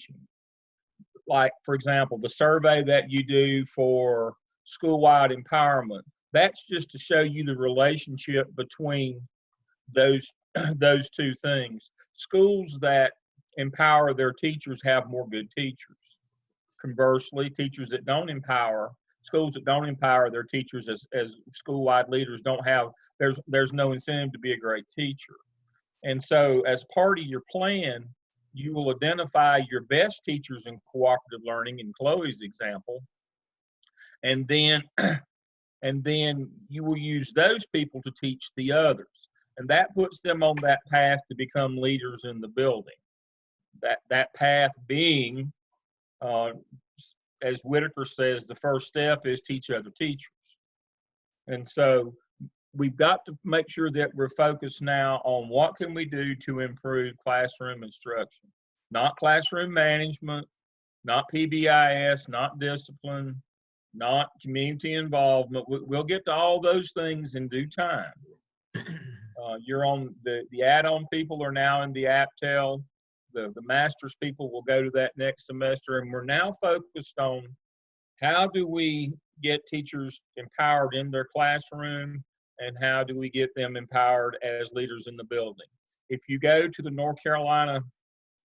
teaching. Like, for example, the survey that you do for school-wide empowerment, that's just to show you the relationship between those those two things. Schools that empower their teachers have more good teachers. Conversely, teachers that don't empower, schools that don't empower their teachers as school-wide leaders don't have, there's no incentive to be a great teacher. And so as part of your plan, you will identify your best teachers in cooperative learning, in Chloe's example, and then you will use those people to teach the others. And that puts them on that path to become leaders in the building. That path being, as Whitaker says, the first step is teach other teachers. And so we've got to make sure that we're focused now on what can we do to improve classroom instruction. Not classroom management, not PBIS, not discipline, not community involvement. We'll get to all those things in due time. You're on the add-on people are now in the APTEL. The master's people will go to that next semester, and we're now focused on how do we get teachers empowered in their classroom, and how do we get them empowered as leaders in the building. If you go to the North Carolina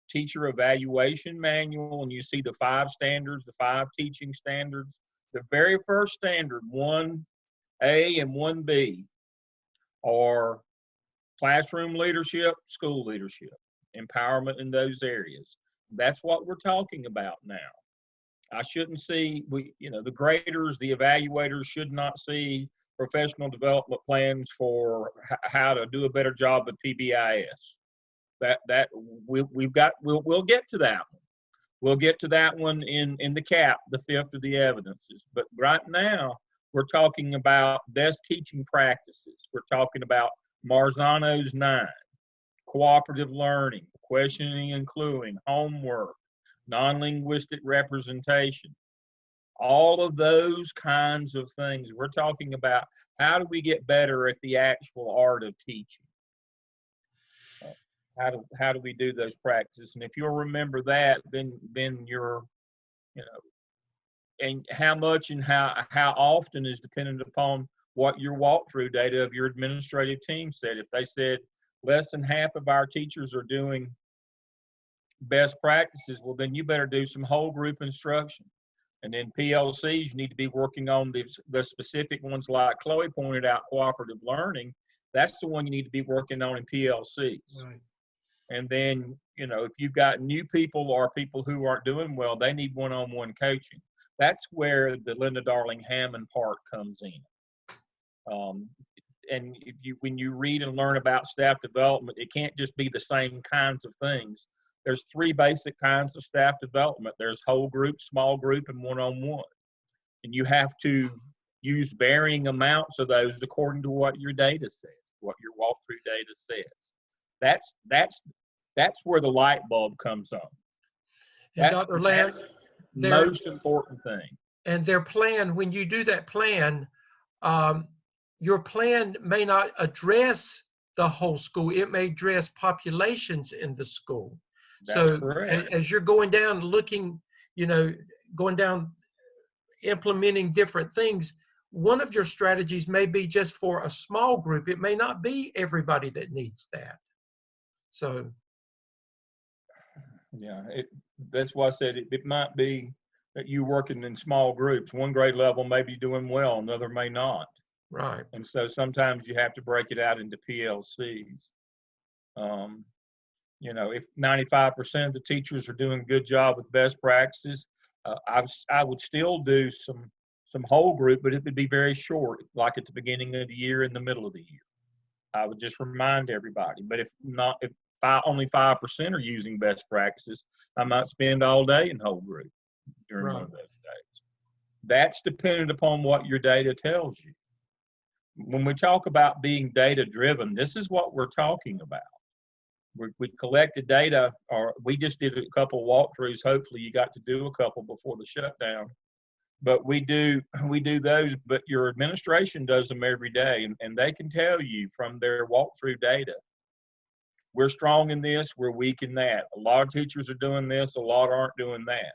Teacher Evaluation Manual and you see the 5 standards, the 5 teaching standards, the very first standard, 1A and 1B, are classroom leadership, school leadership, empowerment in those areas. That's what we're talking about now. I shouldn't see, the graders, the evaluators should not see professional development plans for how to do a better job with PBIS. We'll get to that one. We'll get to that one in the CAP, the 5th of the evidences. But right now, we're talking about best teaching practices. We're talking about Marzano's 9, cooperative learning, questioning and cluing, homework, non-linguistic representation. All of those kinds of things. We're talking about how do we get better at the actual art of teaching. How do we do those practices? And if you'll remember that, then you're, and how much and how often is dependent upon what your walkthrough data of your administrative team said. If they said less than half of our teachers are doing best practices, well, then you better do some whole group instruction. And then PLCs, you need to be working on the specific ones like Chloe pointed out, cooperative learning. That's the one you need to be working on in PLCs. Right. And then, if you've got new people or people who aren't doing well, they need one-on-one coaching. That's where the Linda Darling Hammond part comes in. And when you read and learn about staff development, it can't just be the same kinds of things. There's 3 basic kinds of staff development. There's whole group, small group, and one-on-one. And you have to use varying amounts of those according to what your data says, what your walkthrough data says. That's where the light bulb comes on. And Dr. Lance, the most important thing. And their plan, when you do that plan, your plan may not address the whole school. It may address populations in the school. That's so correct. As you're going down looking, going down implementing different things, one of your strategies may be just for a small group. It may not be everybody that needs that. So yeah, that's why I said it might be that you're working in small groups. One grade level may be doing well, another may not. Right. And so sometimes you have to break it out into PLCs. If 95% of the teachers are doing a good job with best practices, I would still do some whole group, but it would be very short, like at the beginning of the year, in the middle of the year. I would just remind everybody. But if only 5% are using best practices, I might spend all day in whole group during one of those days. That's dependent upon what your data tells you. When we talk about being data driven, this is what we're talking about. We collected data, or we just did a couple walkthroughs. Hopefully you got to do a couple before the shutdown. But we do those, but your administration does them every day, and they can tell you from their walkthrough data we're strong in this, we're weak in that. A lot of teachers are doing this, a lot aren't doing that.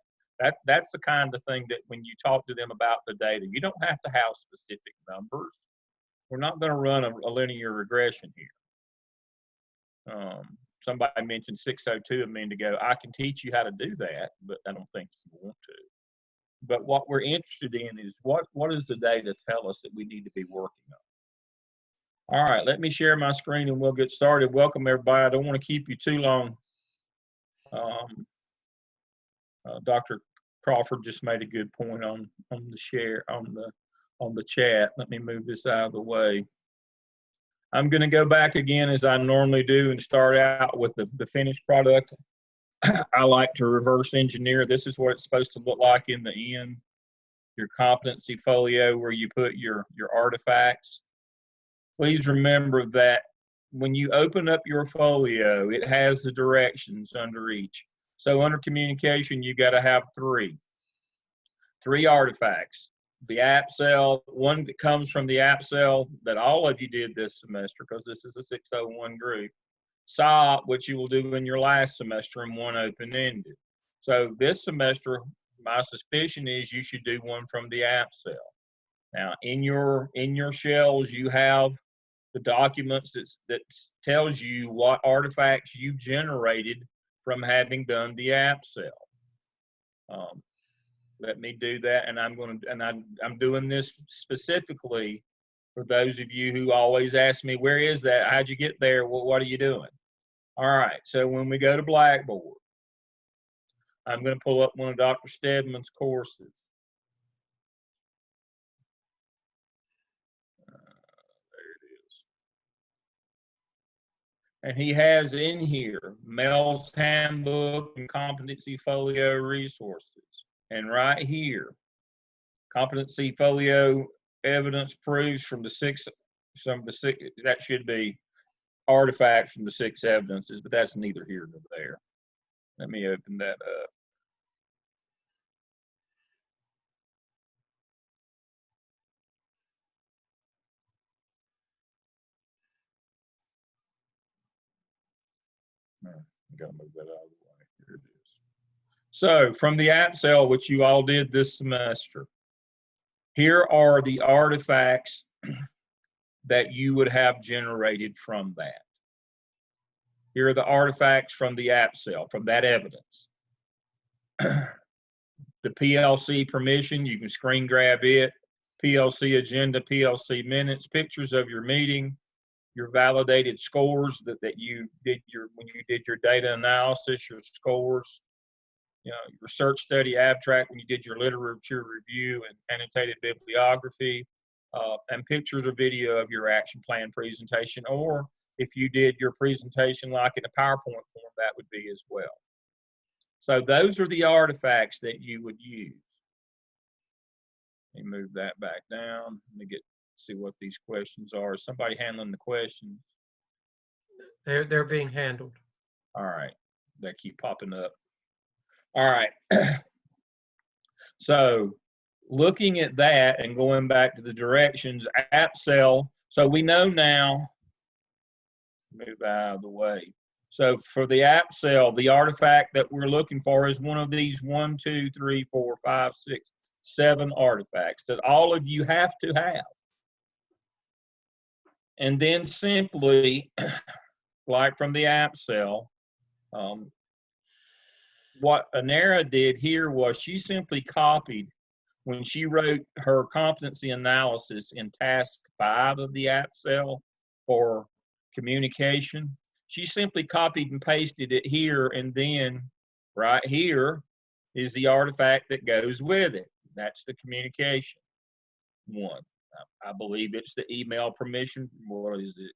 That's the kind of thing that when you talk to them about the data, you don't have to have specific numbers. We're not going to run a linear regression here. Somebody mentioned 602 a minute ago. I can teach you how to do that, but I don't think you want to. But what we're interested in is what does the data tell us that we need to be working on? All right, let me share my screen and we'll get started. Welcome everybody. I don't want to keep you too long. Dr. Crawford just made a good point on the share on the chat. Let me move this out of the way. I'm going to go back again as I normally do and start out with the finished product. I like to reverse engineer. This is what it's supposed to look like in the end. Your competency folio where you put your artifacts. Please remember that when you open up your folio, it has the directions under each. So under communication, you got to have three artifacts. The app cell, one that comes from the app cell that all of you did this semester because this is a 601 group. SOP, which you will do in your last semester, and one open-ended. So this semester, my suspicion is you should do one from the app cell. Now, in your shells, you have the documents that tells you what artifacts you generated from having done the app cell. Let me do that, and I'm doing this specifically for those of you who always ask me, where is that? How'd you get there? Well, what are you doing? All right, so when we go to Blackboard, I'm going to pull up one of Dr. Stedman's courses. There it is. And he has in here Mel's Handbook and Competency Folio Resources. And right here, Competency Folio Evidence Proofs from the six, that should be artifacts from the 6 evidences, but that's neither here nor there. Let me open that up. Gotta move that out of the way. Here it is. So from the app cell, which you all did this semester, here are the artifacts that you would have generated from that. Here are the artifacts from the app cell, from that evidence. The PLC permission, you can screen grab it. PLC agenda, PLC minutes, pictures of your meeting, your validated scores that you did when you did your data analysis, your scores, your research study abstract when you did your literature review and annotated bibliography, and pictures or video of your action plan presentation, or if you did your presentation like in a PowerPoint form, that would be as well. So those are the artifacts that you would use. Let me move that back down. Let me see what these questions are. Is somebody handling the questions? They're being handled. All right, they keep popping up. All right. So looking at that and going back to the directions, app cell. So we know now, move out of the way. So for the app cell, the artifact that we're looking for is one of these 1, 2, 3, 4, 5, 6, 7 artifacts that all of you have to have. And then simply, like from the app cell, what Anera did here was she simply copied, when she wrote her competency analysis in task 5 of the app cell for communication, she simply copied and pasted it here, and then right here is the artifact that goes with it. That's the communication one. I believe it's the email permission. What is it?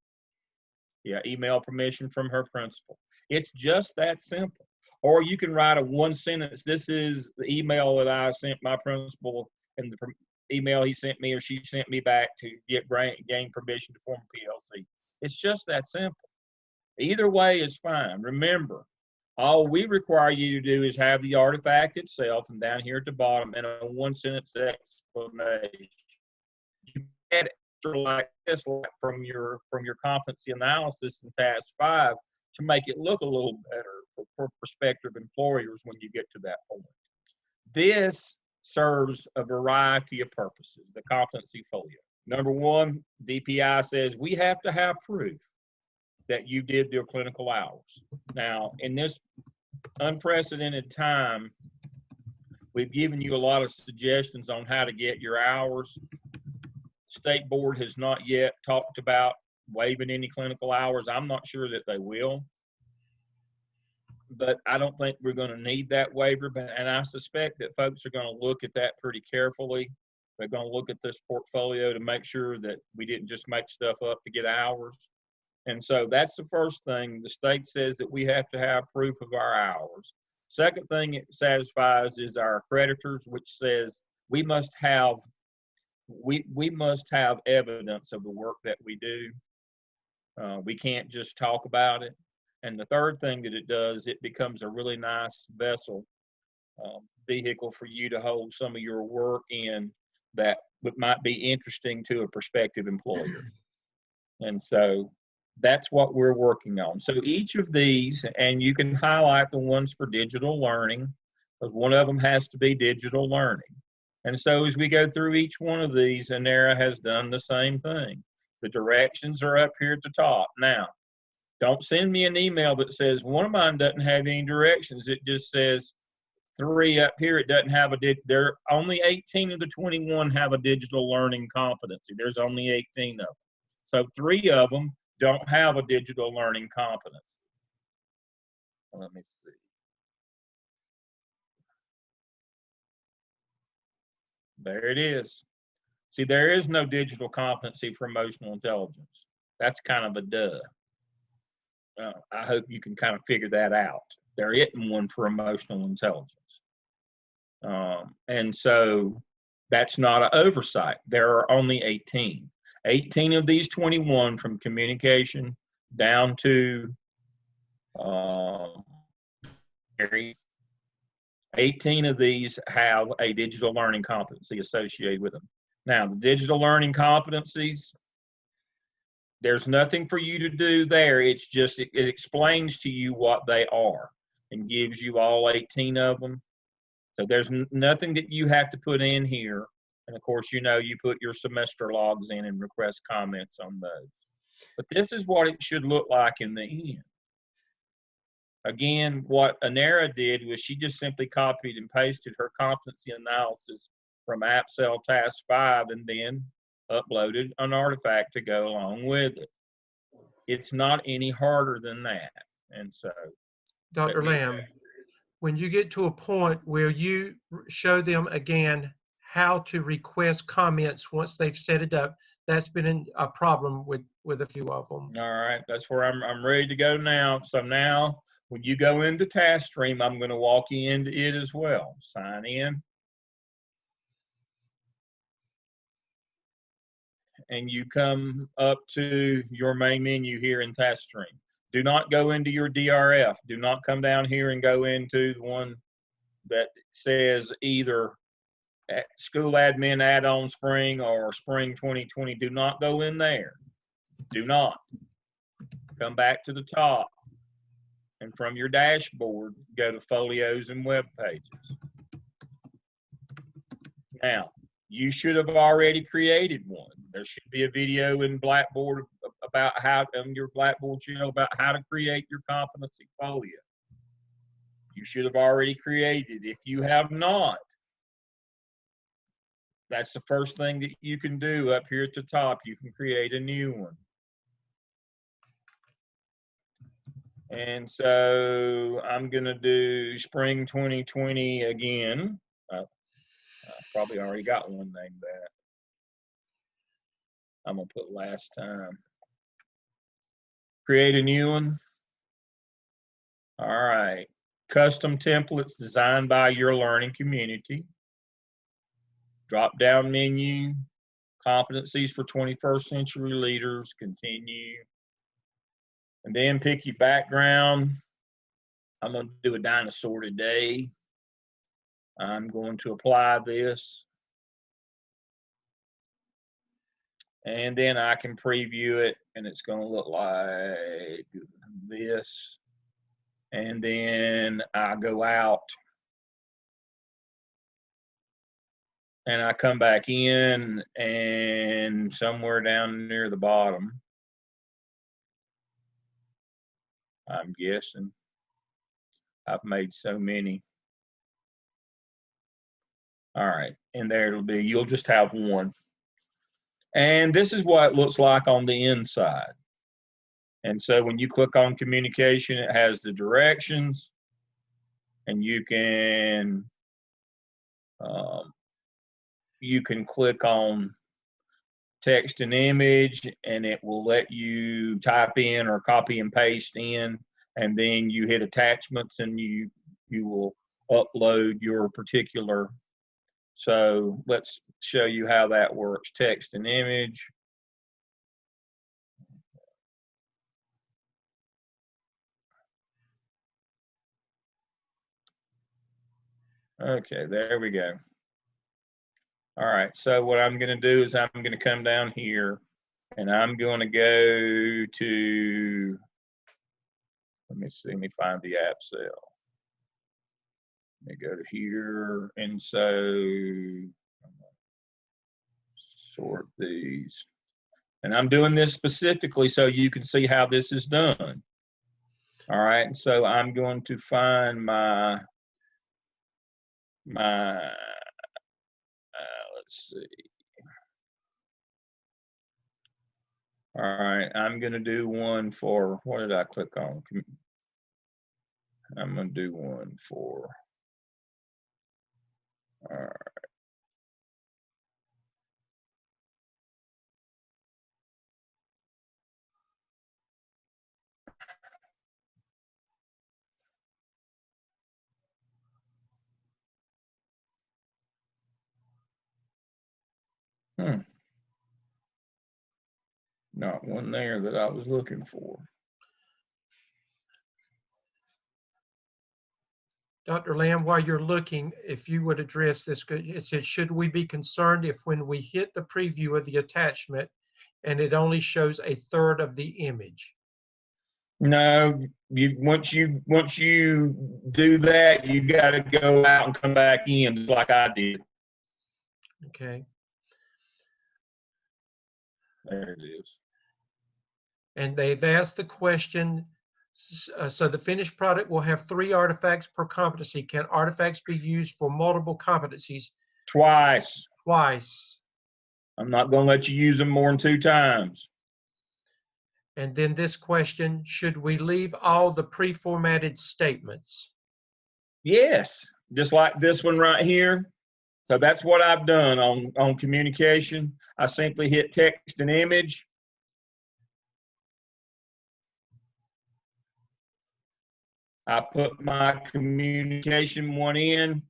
Yeah, email permission from her principal. It's just that simple. Or you can write a 1 sentence. This is the email that I sent my principal, and the email he sent me or she sent me back to gain permission to form a PLC. It's just that simple. Either way is fine. Remember, all we require you to do is have the artifact itself, and down here at the bottom, and a 1 sentence explanation. You add extra like this, like from your competency analysis in task 5, to make it look a little better for prospective employers when you get to that point. This serves a variety of purposes, the competency folio. Number one, DPI says we have to have proof that you did your clinical hours. Now, in this unprecedented time, we've given you a lot of suggestions on how to get your hours. State board has not yet talked about waiving any clinical hours. I'm not sure that they will, but I don't think we're going to need that waiver. And I suspect that folks are going to look at that pretty carefully. They're going to look at this portfolio to make sure that we didn't just make stuff up to get hours. And so that's the first thing. The state says that we have to have proof of our hours. Second thing it satisfies is our creditors, which says we must have evidence of the work that we do. We can't just talk about it. And the third thing that it does, it becomes a really nice vehicle for you to hold some of your work in that might be interesting to a prospective employer. And so that's what we're working on. So each of these, and you can highlight the ones for digital learning, because one of them has to be digital learning. And so as we go through each one of these, Anera has done the same thing. The directions are up here at the top. Now, don't send me an email that says one of mine doesn't have any directions. It just says 3 up here. It doesn't have there are only 18 of the 21 have a digital learning competency. There's only 18 of them. So 3 of them don't have a digital learning competency. Let me see. There it is. See, there is no digital competency for emotional intelligence. That's kind of a duh. I hope you can kind of figure that out. There isn't one for emotional intelligence. And so that's not an oversight. There are only 18. 18 of these 21 from communication down to 18 of these have a digital learning competency associated with them. Now, the digital learning competencies, there's nothing for you to do there. It's just, it explains to you what they are and gives you all 18 of them. So there's nothing that you have to put in here. And of course, you know, you put your semester logs in and request comments on those. But this is what it should look like in the end. Again, what Anera did was she just simply copied and pasted her competency analysis from AppSell Task 5 and then uploaded an artifact to go along with it. It's not any harder than that. And so, Dr. Lamb, when you get to a point where you show them again how to request comments once they've set it up, that's been a problem with a few of them. All right, that's where I'm ready to go now. So now, when you go into TaskStream, I'm going to walk you into it as well. Sign in. And you come up to your main menu here in TaskStream. Do not go into your DRF. Do not come down here and go into the one that says either School Admin Add-on Spring or Spring 2020. Do not go in there. Do not. Come back to the top. And from your dashboard, go to Folios and Web Pages. Now, you should have already created one. There should be a video in Blackboard about how, on your Blackboard channel, about how to create your competency folio. You should have already created. If you have not, that's the first thing that you can do up here at the top. You can create a new one. And so I'm going to do Spring 2020 again. I probably already got one named that. I'm going to put last time. Create a new one. All right. Custom templates designed by your learning community. Drop down menu. Competencies for 21st century leaders. Continue. And then pick your background. I'm going to do a dinosaur today. I'm going to apply this. And then I can preview it, and it's going to look like this. And then I go out and I come back in, and somewhere down near the bottom, I'm guessing, I've made so many. All right, and there it'll be, you'll just have one. And this is what it looks like on the inside. And so when you click on communication, it has the directions, and you can click on text and image, and it will let you type in or copy and paste in, and then you hit attachments, and you will upload your particular. So let's show you how that works. Text and image. Okay, there we go. All right, so what I'm going to do is I'm going to come down here, and I'm going to go to, let me find the app cell. Let me go to here, and so sort these. And I'm doing this specifically so you can see how this is done. All right, so I'm going to find my let's see. All right, I'm going to do one for, what did I click on? I'm going to do one for, all right. Not one there that I was looking for. Dr. Lamb, while you're looking, if you would address this, it says, should we be concerned if when we hit the preview of the attachment and it only shows a third of the image? No, once you do that, you got to go out and come back in like I did. Okay. There it is. And they've asked the question, so the finished product will have 3 artifacts per competency. Can artifacts be used for multiple competencies? Twice. Twice. I'm not going to let you use them more than 2 times. And then this question, should we leave all the pre-formatted statements? Yes, just like this one right here. So that's what I've done on communication. I simply hit text and image. I put my communication one in,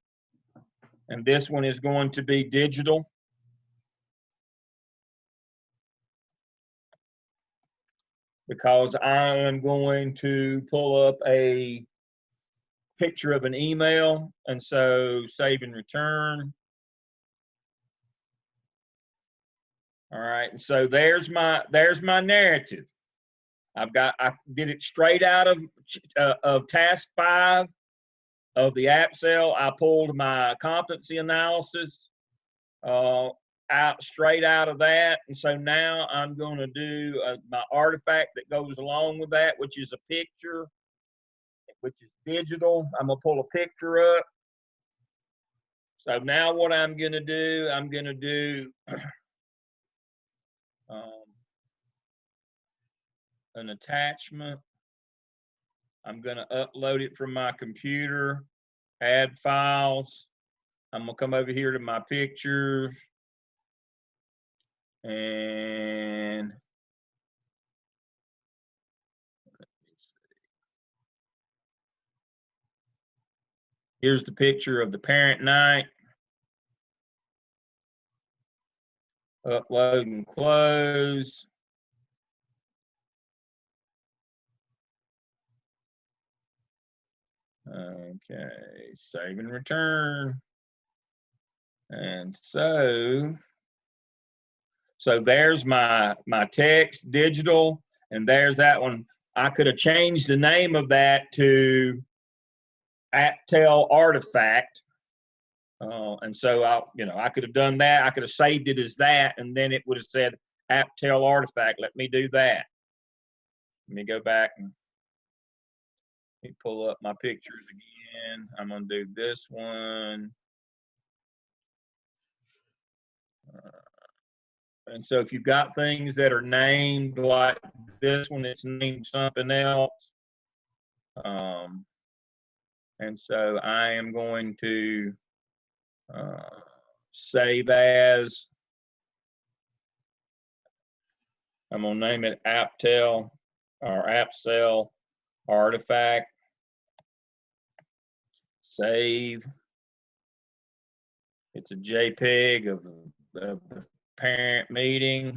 and this one is going to be digital. Because I am going to pull up a picture of an email, and so save and return. All right, and so there's my narrative. I did it straight out of task 5 of the app cell. I pulled my competency analysis straight out of that, and so now I'm going to do my artifact that goes along with that, which is a picture, which is digital. I'm gonna pull a picture up. So now what I'm gonna do, I'm gonna do an attachment. I'm gonna upload it from my computer, add files. I'm gonna come over here to my pictures, and let me see. Here's the picture of the parent night. Upload and close. Okay, save and return. And so So there's my text digital, and there's that one. I could have changed the name of that to Aptel Artifact. And so I could have done that. I could have saved it as that, and then it would have said Aptel Artifact. Let me do that. Let me go back and let me pull up my pictures again. I'm going to do this one. And so if you've got things that are named like this one, it's named something else. And so I am going to save as. I'm going to name it Aptel or AppCell Artifact. Save. It's a JPEG of the parent meeting.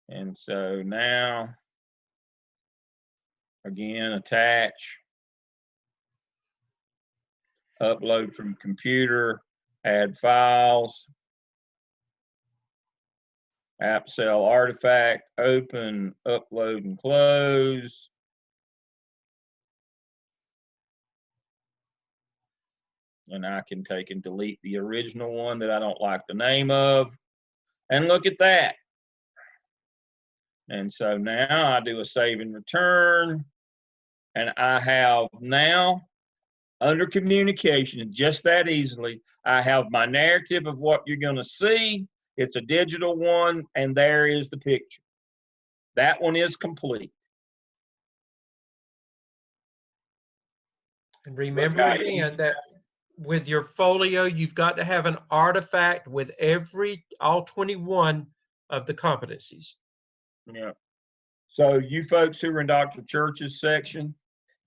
And so now, again, attach, upload from computer, add files, AppCell Artifact, open, upload, and close. And I can take and delete the original one that I don't like the name of. And look at that. And so now I do a save and return. And I have now, under communication, just that easily, I have my narrative of what you're going to see. It's a digital one, and there is the picture. That one is complete. And remember again that with your folio, you've got to have an artifact with all 21 of the competencies. Yeah. So you folks who are in Dr. Church's section,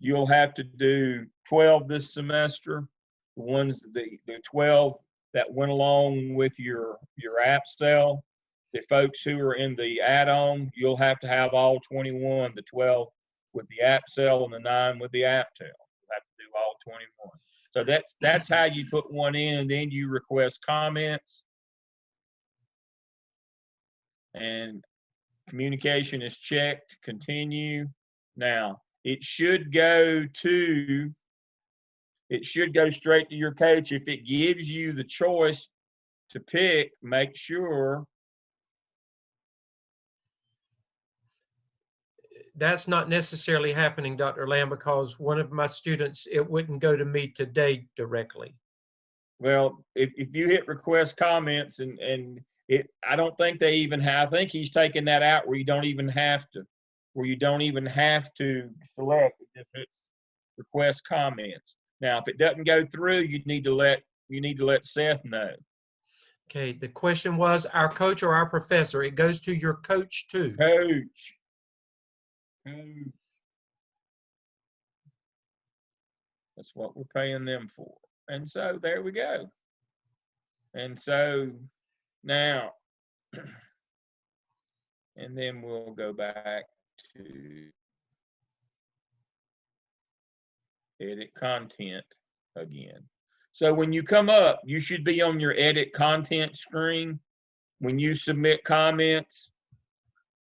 you'll have to do 12 this semester. The ones, the 12 that went along with your AppCell. The folks who are in the add-on, you'll have to have all 21, the 12 with the AppCell and the 9 with the Aptel. You'll have to do all 21. So that's how you put one in. Then you request comments, and communication is checked. Continue. Now it should go straight to your coach. If it gives you the choice to pick, make sure. That's not necessarily happening, Dr. Lamb, because one of my students, it wouldn't go to me today directly. Well, if you hit request comments and I don't think they even have, I think he's taken that out where you don't even have to select. It just hits request comments. Now, if it doesn't go through, you need to let Seth know. Okay, the question was our coach or our professor. It goes to your coach too. Coach. That's what we're paying them for. And so there we go. And so now, and then we'll go back to edit content again. So when you come up, you should be on your edit content screen. When you submit comments,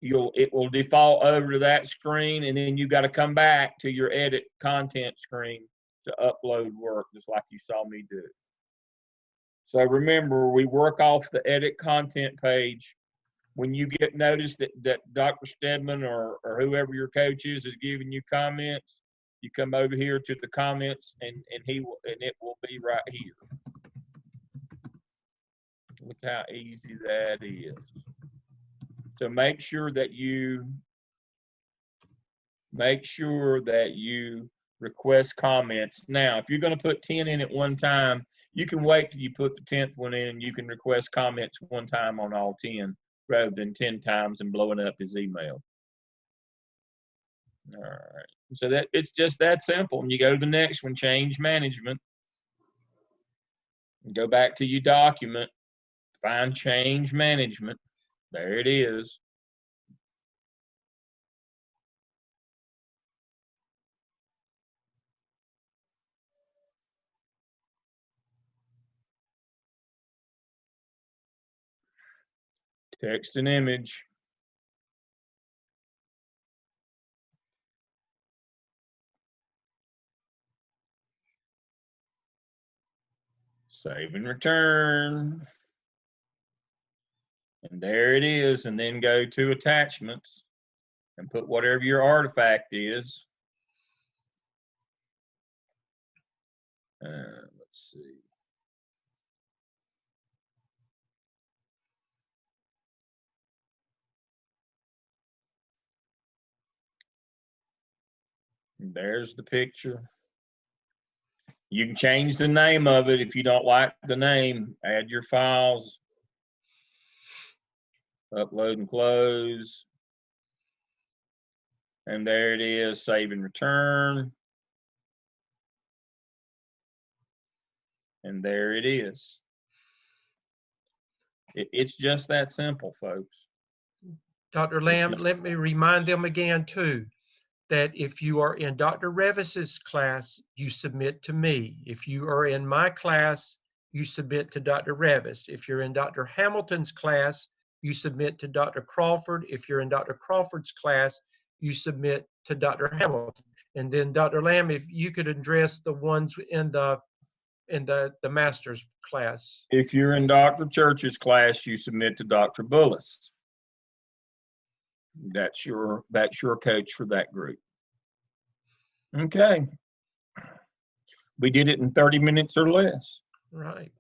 it will default over to that screen, and then you got to come back to your edit content screen to upload work, just like you saw me do. So remember, we work off the edit content page. When you get notice that Dr. Stedman or whoever your coach is giving you comments, you come over here to the comments, and it will be right here. Look how easy that is. So make sure that you request comments. Now, if you're going to put 10 in at one time, you can wait till you put the 10th one in, and you can request comments one time on all 10 rather than 10 times and blowing up his email. All right. So it's just that simple. And you go to the next one, change management. And go back to your document, find change management. There it is. Text and image. Save and return. And there it is. And then go to attachments and put whatever your artifact is. Let's see. There's the picture. You can change the name of it if you don't like the name. Add your files. Upload and close. And there it is. Save and return. And there it is. It's just that simple, folks. Dr. Lamb, let me remind them again too, that if you are in Dr. Revis's class, you submit to me. If you are in my class, you submit to Dr. Revis. If you're in Dr. Hamilton's class, you submit to Dr. Crawford. If you're in Dr. Crawford's class, you submit to Dr. Hamilton. And then Dr. Lamb, if you could address the ones in the master's class. If you're in Dr. Church's class, you submit to Dr. Bullis. That's your coach for that group. Okay. We did it in 30 minutes or less. Right.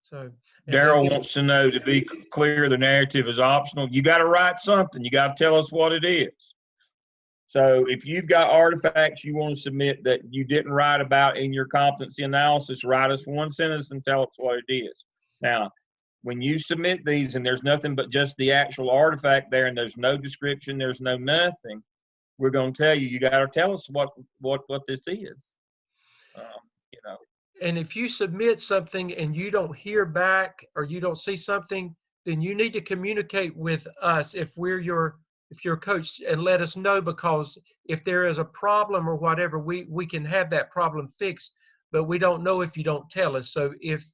So Daryl wants to know, to be clear, the narrative is optional. You got to write something. You got to tell us what it is. So if you've got artifacts you want to submit that you didn't write about in your competency analysis, write us one sentence and tell us what it is. Now, when you submit these and there's nothing but just the actual artifact there and there's no description, there's no nothing, we're going to tell you, you got to tell us what this is. You know. And if you submit something and you don't hear back or you don't see something, then you need to communicate with us if we're your coach and let us know, because if there is a problem or whatever, we can have that problem fixed, but we don't know if you don't tell us. So if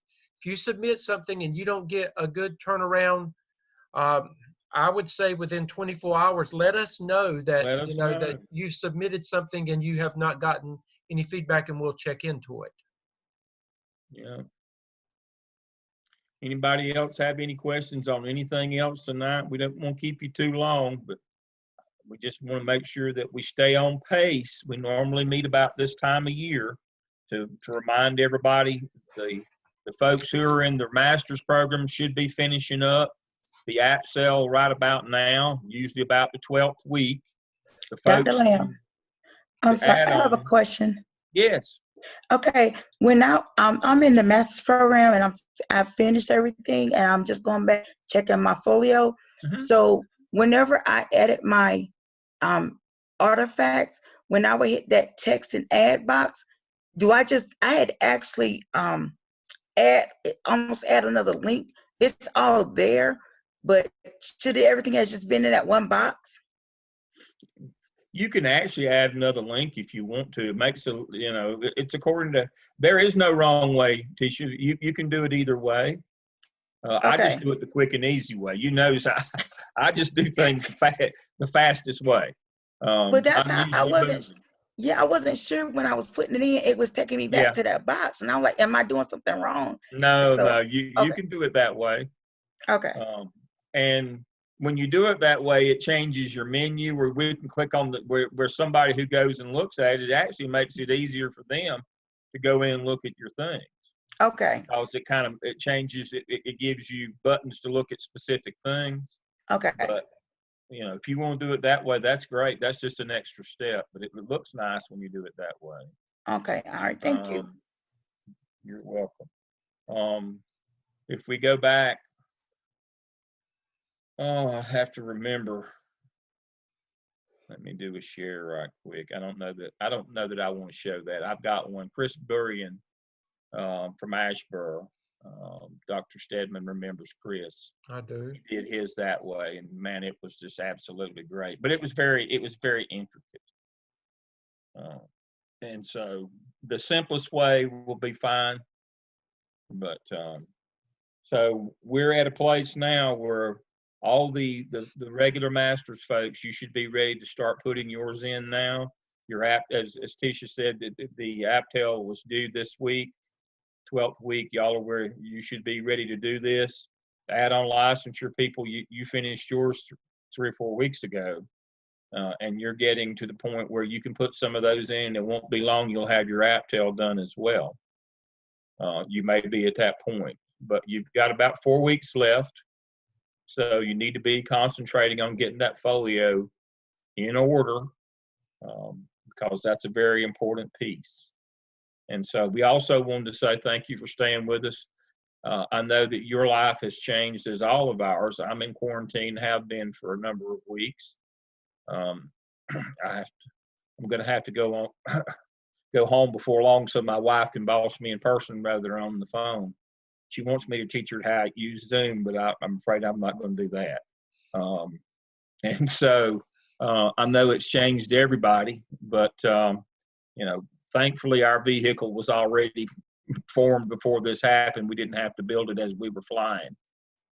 you submit something and you don't get a good turnaround, I would say within 24 hours, let us know that that you submitted something and you have not gotten any feedback, and we'll check into it. Yeah. Anybody else have any questions on anything else tonight? We don't want to keep you too long, but we just want to make sure that we stay on pace. We normally meet about this time of year to remind everybody the folks who are in the master's program should be finishing up the app sale right about now, usually about the 12th week. Dr. Lamb, I'm sorry, I have a question. Yes. Okay, when I'm in the master's program and I've finished everything and I'm just going back checking my folio. Mm-hmm. So whenever I edit my artifacts, when I would hit that text and add box, I had actually almost add another link. It's all there, but everything has just been in that one box? You can actually add another link if you want to. It makes it, it's according to, there is no wrong way, Tisha. You can do it either way. Okay. I just do it the quick and easy way. You notice I just do things the fastest way. But that's how I wasn't sure when I was putting it in. It was taking me back to that box. And I'm like, am I doing something wrong? No, you can do it that way. Okay. And when you do it that way, it changes your menu where we can click on where somebody who goes and looks at it, actually makes it easier for them to go in and look at your things. Okay. Because it changes, it gives you buttons to look at specific things. Okay. But, if you want to do it that way, that's great. That's just an extra step, but it looks nice when you do it that way. Okay. All right. Thank you. You're welcome. If we go back, I have to remember. Let me do a share right quick. I don't know that I want to show that. I've got one. Chris Burian from Asheboro. Dr. Stedman remembers Chris. I do. He did his that way, and man, it was just absolutely great. But it was very intricate. And so the simplest way will be fine. But so we're at a place now where all the regular masters folks, you should be ready to start putting yours in now. Your app, as Tisha said, the APTEL was due this week, 12th week. Y'all are where you should be ready to do this. The add-on licensure people, you finished yours 3 or 4 weeks ago. And you're getting to the point where you can put some of those in. It won't be long. You'll have your APTEL done as well. You may be at that point, but you've got about 4 weeks left. So you need to be concentrating on getting that folio in order, because that's a very important piece. And so we also wanted to say thank you for staying with us. I know that your life has changed as all of ours. I'm in quarantine, have been for a number of weeks. I'm going to have to go home before long so my wife can boss me in person rather than on the phone. She wants me to teach her how to use Zoom, but I'm afraid I'm not going to do that. And so I know it's changed everybody, but thankfully our vehicle was already formed before this happened. We didn't have to build it as we were flying.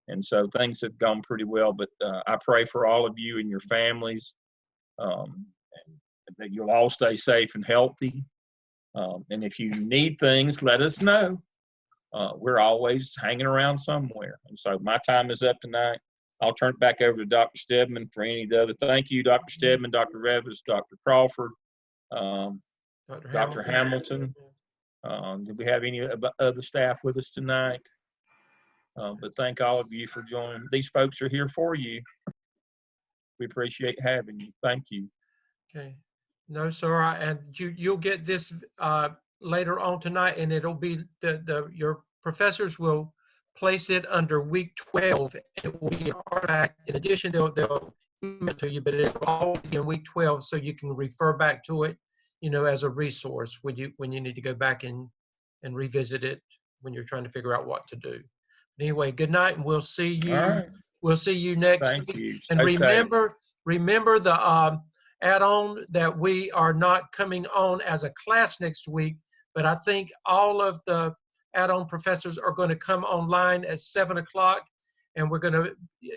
And so things have gone pretty well, but I pray for all of you and your families, and that you'll all stay safe and healthy. And if you need things, let us know. We're always hanging around somewhere. And so my time is up tonight. I'll turn it back over to Dr. Steadman for any of the other. Thank you, Dr. Steadman, Dr. Revis, Dr. Crawford, Dr. Hamilton. Did we have any other staff with us tonight? But thank all of you for joining. These folks are here for you. We appreciate having you. Thank you. Okay. No, sir. And you'll get this later on tonight, and it'll be your professors will place it under week 12. It will be an artifact. In addition, they'll email it to you, but it'll always be in week 12, so you can refer back to it, as a resource when you need to go back and revisit it when you're trying to figure out what to do. Anyway, good night, and we'll see you. All right. We'll see you next Thank week. you. And Stay safe. remember the add-on that we are not coming on as a class next week, but I think all of the add-on professors are going to come online at 7 o'clock, and we're going to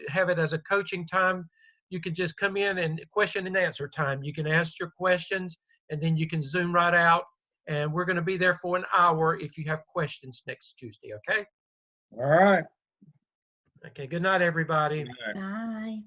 have it as a coaching time. You can just come in and question and answer time. You can ask your questions, and then you can Zoom right out, and we're going to be there for an hour if you have questions next Tuesday, okay? All right. Okay, good night, everybody. Good night. Bye.